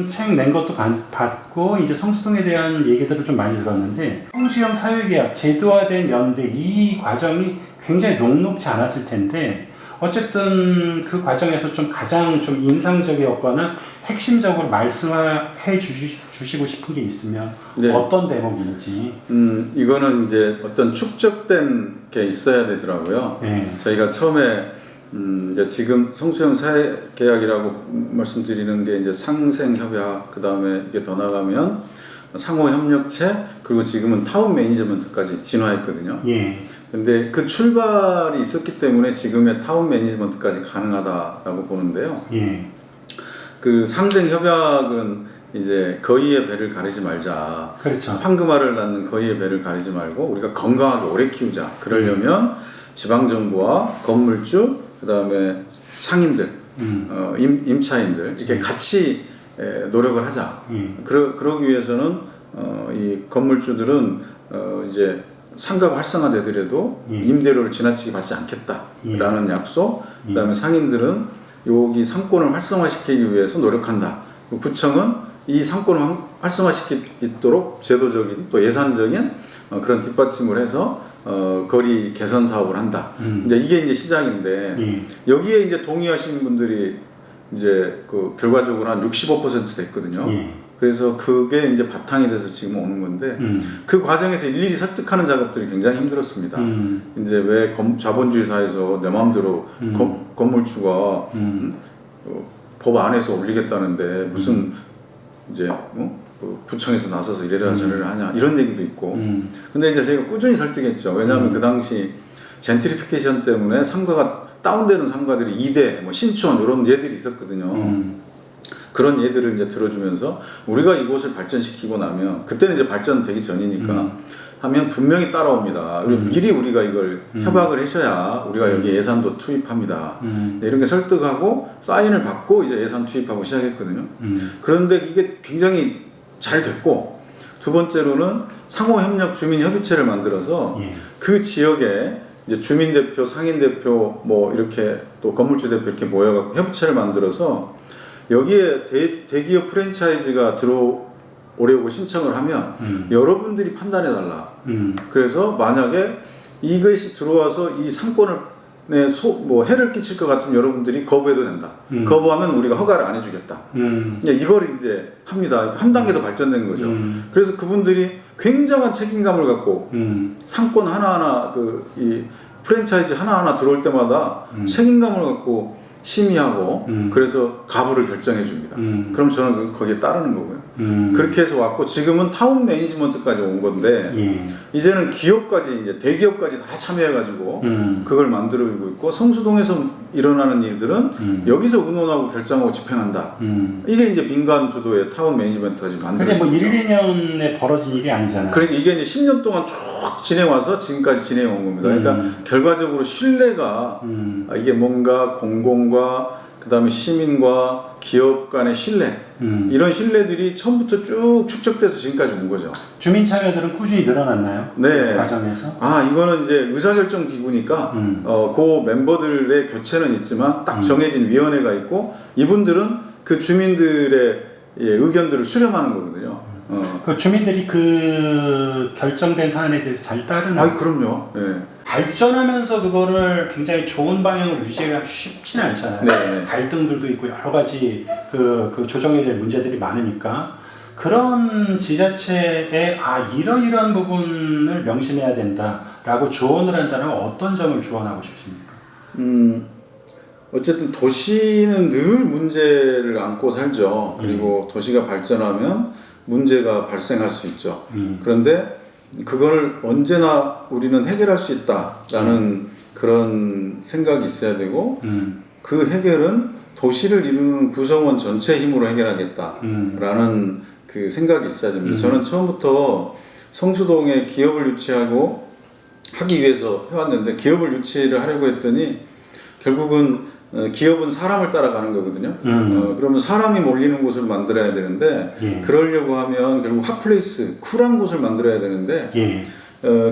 책 낸 것도 봤고 이제 성수동에 대한 얘기들을 좀 많이 들었는데 성수형 사회계약 제도화된 연대 이 과정이 굉장히 녹록지 않았을 텐데 어쨌든 그 과정에서 좀 가장 좀 인상적이었거나 핵심적으로 말씀해 주시고 싶은 게 있으면 네. 어떤 대목인지. 이거는 이제 어떤 축적된 게 있어야 되더라고요. 네. 저희가 처음에 이제 지금 성수형 사회계약이라고 말씀드리는 게 이제 상생협약, 그 다음에 이게 더 나가면 상호협력체, 그리고 지금은 타운 매니지먼트까지 진화했거든요. 예. 근데 그 출발이 있었기 때문에 지금의 타운 매니지먼트까지 가능하다라고 보는데요. 예. 그 상생협약은 이제 거위의 배를 가리지 말자. 그렇죠. 황금알을 낳는 거위의 배를 가리지 말고 우리가 건강하게 오래 키우자. 그러려면 지방정부와 건물주, 그 다음에 상인들, 임차인들 이렇게 같이 노력을 하자. 그러기 위해서는 이 건물주들은 이제 상가가 활성화되더라도 임대료를 지나치게 받지 않겠다라는 약속. 그 다음에 상인들은 여기 상권을 활성화시키기 위해서 노력한다. 구청은 이 상권을 활성화시키도록 제도적인 또 예산적인 그런 뒷받침을 해서 거리 개선 사업을 한다. 이제 이게 이제 시작인데 여기에 이제 동의하신 분들이 이제 그 결과적으로 한 65% 됐거든요. 그래서 그게 이제 바탕이 돼서 지금 오는 건데 그 과정에서 일일이 설득하는 작업들이 굉장히 힘들었습니다. 이제 왜 자본주의 사회에서 내 마음대로 건물주가 법 안에서 올리겠다는데 무슨 이제 구청에서 나서서 이래라 저래라 하냐 이런 얘기도 있고. 근데 이제 저희가 꾸준히 설득했죠. 왜냐하면 그 당시 젠트리피케이션 때문에 상가가 다운되는 상가들이 이대, 뭐 신촌 이런 예들이 있었거든요. 그런 예들을 이제 들어주면서 우리가 이곳을 발전시키고 나면 그때는 이제 발전되기 전이니까 하면 분명히 따라옵니다. 미리 우리가 이걸 협약을 하셔야 우리가 여기 예산도 투입합니다. 이런 게 설득하고 사인을 받고 이제 예산 투입하고 시작했거든요. 그런데 이게 굉장히 잘 됐고, 두 번째로는 상호협력 주민협의체를 만들어서 그 지역에 이제 주민대표, 상인대표 뭐 이렇게 또 건물주 대표 이렇게 모여갖고 협의체를 만들어서 여기에 대기업 프랜차이즈가 들어오려고 신청을 하면 여러분들이 판단해달라. 그래서 만약에 이것이 들어와서 이 상권을 뭐 해를 끼칠 것 같으면 여러분들이 거부해도 된다. 거부하면 우리가 허가를 안 해주겠다. 이걸 이제 합니다. 한 단계 더 발전된 거죠. 그래서 그분들이 굉장한 책임감을 갖고 상권 하나하나 이 프랜차이즈 하나하나 들어올 때마다 책임감을 갖고 심의하고 그래서 가부를 결정해 줍니다. 그럼 저는 거기에 따르는 거고요. 그렇게 해서 왔고 지금은 타운 매니지먼트까지 온 건데 이제는 기업까지 이제 대기업까지 다 참여해가지고 그걸 만들고 있고 성수동에서 일어나는 일들은 여기서 의논하고 결정하고 집행한다. 이게 이제 민간 주도의 타운 매니지먼트까지 만들어진 거죠. 그게 뭐 1, 2년에 벌어진 일이 아니잖아요. 그러니까 이게 이제 10년 동안 쭉 진행와서 지금까지 진행해 온 겁니다. 그러니까 결과적으로 신뢰가 이게 뭔가 공공과 그 다음에 시민과 기업 간의 신뢰 이런 신뢰들이 처음부터 쭉 축적돼서 지금까지 온 거죠. 주민 참여들은 꾸준히 늘어났나요? 네. 그 과정에서? 이거는 이제 의사결정 기구니까 그 멤버들의 교체는 있지만 딱 정해진 위원회가 있고 이분들은 그 주민들의 의견들을 수렴하는 거거든요. 그 주민들이 그 결정된 사안에 대해서 잘 따르는. 그럼요. 네. 발전하면서 그거를 굉장히 좋은 방향으로 유지하기가 쉽지는 않잖아요. 네. 갈등들도 있고 여러 가지 그 조정에 대한 문제들이 많으니까 그런 지자체에 이러이러한 부분을 명심해야 된다라고 조언을 한다면 어떤 점을 조언하고 싶습니까? 어쨌든 도시는 늘 문제를 안고 살죠. 그리고 도시가 발전하면 문제가 발생할 수 있죠. 그런데 그걸 언제나 우리는 해결할 수 있다라는 그런 생각이 있어야 되고 그 해결은 도시를 이루는 구성원 전체 힘으로 해결하겠다라는 그 생각이 있어야 됩니다. 저는 처음부터 성수동에 기업을 유치하고 하기 위해서 해왔는데 기업을 유치를 하려고 했더니 결국은 기업은 사람을 따라가는 거거든요. 그러면 사람이 몰리는 곳을 만들어야 되는데 그러려고 하면 결국 핫플레이스, 쿨한 곳을 만들어야 되는데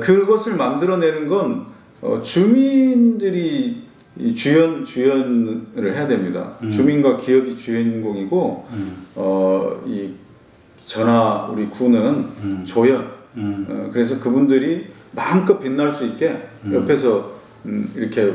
그것을 만들어내는 건 주민들이 이 주연을 해야 됩니다. 주민과 기업이 주인공이고 이 전하 우리 구는 조연. 그래서 그분들이 마음껏 빛날 수 있게 옆에서 이렇게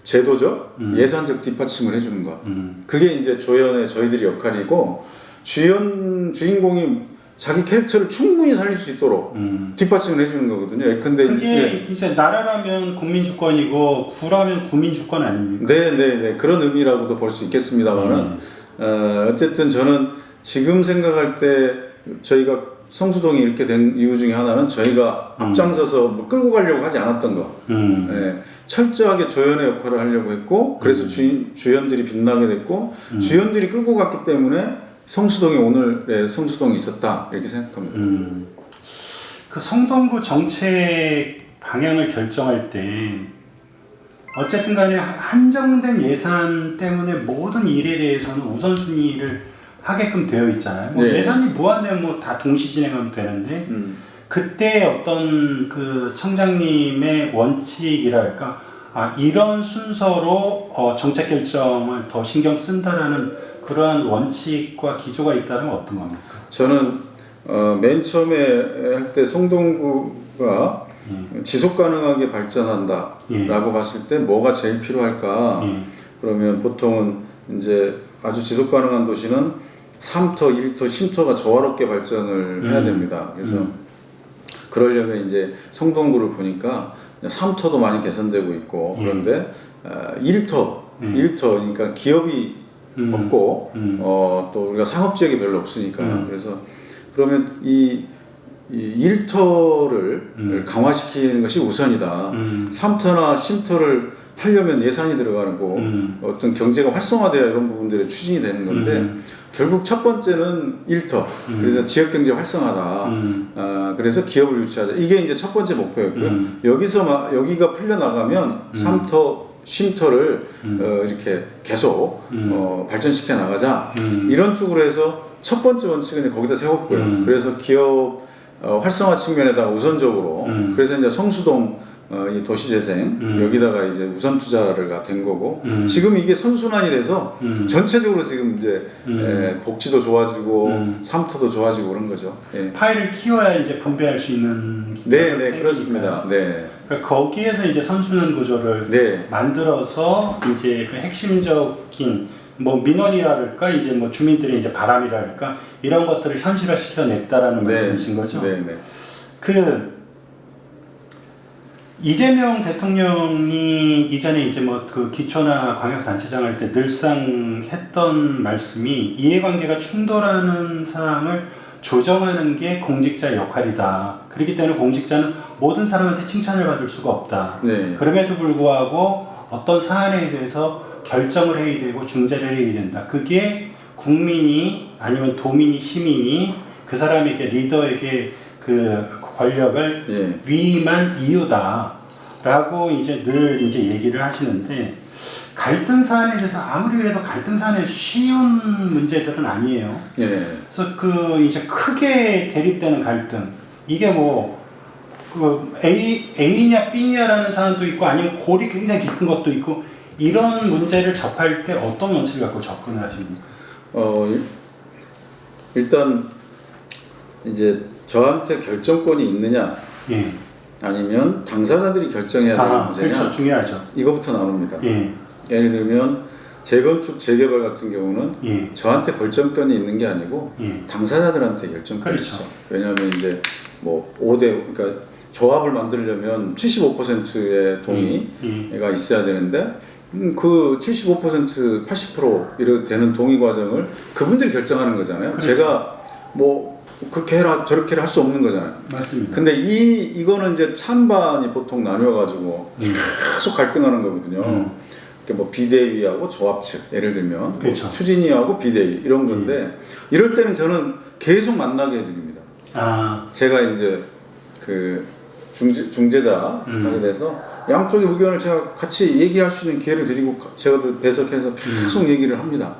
제도적 예산적 뒷받침을 해주는 것. 그게 이제 조연의 저희들이 역할이고 주인공이 자기 캐릭터를 충분히 살릴 수 있도록 뒷받침을 해주는 거거든요. 근데 그게 이제 나라라면 국민 주권이고 구라면 국민 주권 아닙니까? 네 그런 의미라고도 볼 수 있겠습니다만은 어쨌든 저는 지금 생각할 때 저희가 성수동이 이렇게 된 이유 중에 하나는 저희가 앞장서서 뭐 끌고 가려고 하지 않았던 거. 네, 철저하게 조연의 역할을 하려고 했고 그래서 주연들이 빛나게 됐고 주연들이 끌고 갔기 때문에 성수동이 오늘의 성수동이 있었다 이렇게 생각합니다. 그 성동구 정책 방향을 결정할 때 어쨌든 간에 한정된 예산 때문에 모든 일에 대해서는 우선순위를 하게끔 되어 있잖아요. 뭐 네. 예산이 무한되면 뭐 다 동시 진행하면 되는데 그때 어떤 그 청장님의 원칙이랄까 이런 순서로 정책 결정을 더 신경 쓴다라는 그러한 원칙과 기조가 있다면 어떤 겁니까? 저는 맨 처음에 할 때 성동구가 지속 가능하게 발전한다라고 봤을 때 뭐가 제일 필요할까? 그러면 보통은 이제 아주 지속 가능한 도시는 3터, 1터, 쉼터가 조화롭게 발전을 해야 됩니다. 그래서 그러려면 이제 성동구를 보니까 3터도 많이 개선되고 있고 그런데 1터 그러니까 기업이 없고 또 우리가 상업지역이 별로 없으니까요. 그래서 그러면 이 1터를 강화시키는 것이 우선이다. 3터나 쉼터를 하려면 예산이 들어가고 어떤 경제가 활성화돼야 이런 부분들이 추진이 되는 건데 결국 첫 번째는 1터 그래서 지역경제 활성화다. 그래서 기업을 유치하자. 이게 이제 첫 번째 목표였고요. 여기가 풀려나가면 3터 쉼터를 이렇게 계속 발전시켜 나가자 이런 쪽으로 해서 첫 번째 원칙은 거기다 세웠고요. 그래서 기업 활성화 측면에다 우선적으로 그래서 이제 성수동 이 도시재생 여기다가 이제 우선 투자가 된 거고 지금 이게 선순환이 돼서 전체적으로 지금 이제 복지도 좋아지고 삼터도 좋아지고 그런 거죠. 예. 파일을 키워야 이제 분배할 수 있는 네 그렇습니다. 네. 그러니까 거기에서 이제 선순환 구조를 만들어서 이제 그 핵심적인 뭐 민원이랄까 이제 뭐 주민들의 이제 바람이랄까 이런 것들을 현실화 시켜냈다라는 말씀이신 거죠. 네. 그 이재명 대통령이 이전에 이제 뭐 그 기초나 광역단체장 할 때 늘상 했던 말씀이 이해관계가 충돌하는 사항을 조정하는 게 공직자의 역할이다. 그렇기 때문에 공직자는 모든 사람한테 칭찬을 받을 수가 없다. 네. 그럼에도 불구하고 어떤 사안에 대해서 결정을 해야 되고 중재를 해야 된다. 그게 국민이 아니면 도민이 시민이 그 사람에게 리더에게 그 권력을 위임한 이유다라고 이제 늘 이제 얘기를 하시는데 갈등 사안에 대해서 아무리 그래도 갈등 사안에 쉬운 문제들은 아니에요. 그래서 그 이제 크게 대립되는 갈등 이게 뭐 그 A냐 B냐라는 사안도 있고 아니면 골이 굉장히 깊은 것도 있고 이런 문제를 접할 때 어떤 원칙을 갖고 접근을 하십니까? 일단 이제 저한테 결정권이 있느냐 아니면 당사자들이 결정해야 되는 문제냐 그렇죠. 중요하죠. 이거부터 나눕니다. 예를 들면 재건축 재개발 같은 경우는 저한테 결정권이 있는 게 아니고 당사자들한테 결정권이 있죠. 왜냐하면 이제 뭐 5대 그러니까 조합을 만들려면 75%의 동의가 있어야 되는데 그 75% 80% 이렇게 되는 동의 과정을 그분들이 결정하는 거잖아요. 그렇죠. 제가 뭐 그렇게 해라 저렇게 할 수 없는 거잖아요. 맞습니다. 근데 이거는 이제 찬반이 보통 나뉘어가지고 계속 갈등하는 거거든요. 뭐 비대위하고 조합 측 예를 들면 그렇죠. 뭐 추진위하고 비대위 이런 건데 이럴 때는 저는 계속 만나게 해드립니다. 제가 이제 그 중재자 부탁에 대해서 양쪽의 의견을 제가 같이 얘기할 수 있는 기회를 드리고 제가 배석해서 계속 얘기를 합니다.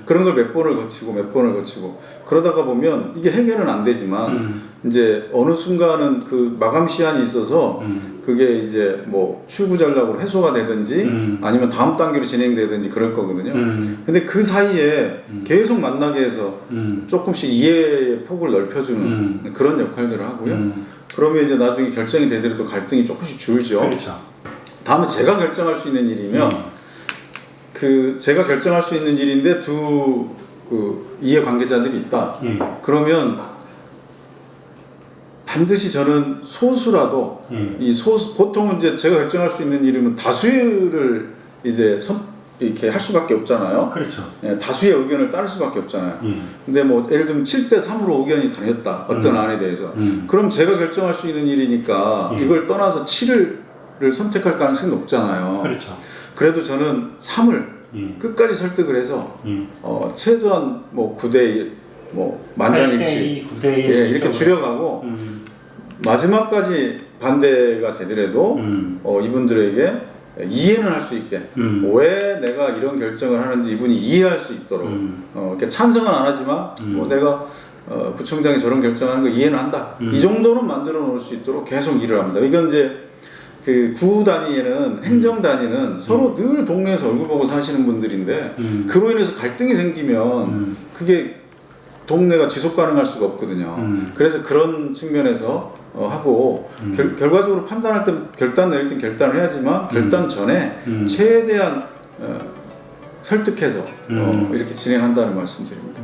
그런 걸 몇 번을 거치고 그러다가 보면 이게 해결은 안 되지만 이제 어느 순간은 그 마감 시한이 있어서 그게 이제 뭐 출구 전략으로 해소가 되든지 아니면 다음 단계로 진행되든지 그럴 거거든요. 근데 그 사이에 계속 만나게 해서 조금씩 이해의 폭을 넓혀주는 그런 역할들을 하고요. 그러면 이제 나중에 결정이 되더라도 갈등이 조금씩 줄죠. 그렇죠. 다음에 제가 결정할 수 있는 일이면 그 제가 결정할 수 있는 일인데 두 그 이해 관계자들이 있다. 그러면 반드시 저는 소수라도 이 소수 보통은 이제 제가 결정할 수 있는 일이면 다수를 이제 이렇게 할 수밖에 없잖아요. 그렇죠. 예, 다수의 의견을 따를 수밖에 없잖아요. 근데 뭐 예를 들면 7대 3으로 의견이 갈렸다. 어떤 안에 대해서. 그럼 제가 결정할 수 있는 일이니까 이걸 떠나서 7을 선택할 가능성이 높잖아요. 그렇죠. 그래도 저는 3을 끝까지 설득을 해서 최소한 뭐 9대1, 뭐 만장일치 8대2, 9대1 예, 이렇게 줄여가고 마지막까지 반대가 되더라도 이분들에게 이해는 할 수 있게 왜 내가 이런 결정을 하는지 이분이 이해할 수 있도록 이렇게 찬성은 안 하지만 뭐 내가 구청장이 저런 결정하는 거 이해는 한다. 이 정도는 만들어 놓을 수 있도록 계속 일을 합니다. 이건 이제 그 구 단위에는 행정 단위는 서로 늘 동네에서 얼굴 보고 사시는 분들인데 그로 인해서 갈등이 생기면 그게 동네가 지속 가능할 수가 없거든요. 그래서 그런 측면에서 하고 결과적으로 판단할 때 결단 내릴 때 결단을 해야지만 결단 전에 최대한 설득해서 이렇게 진행한다는 말씀드립니다.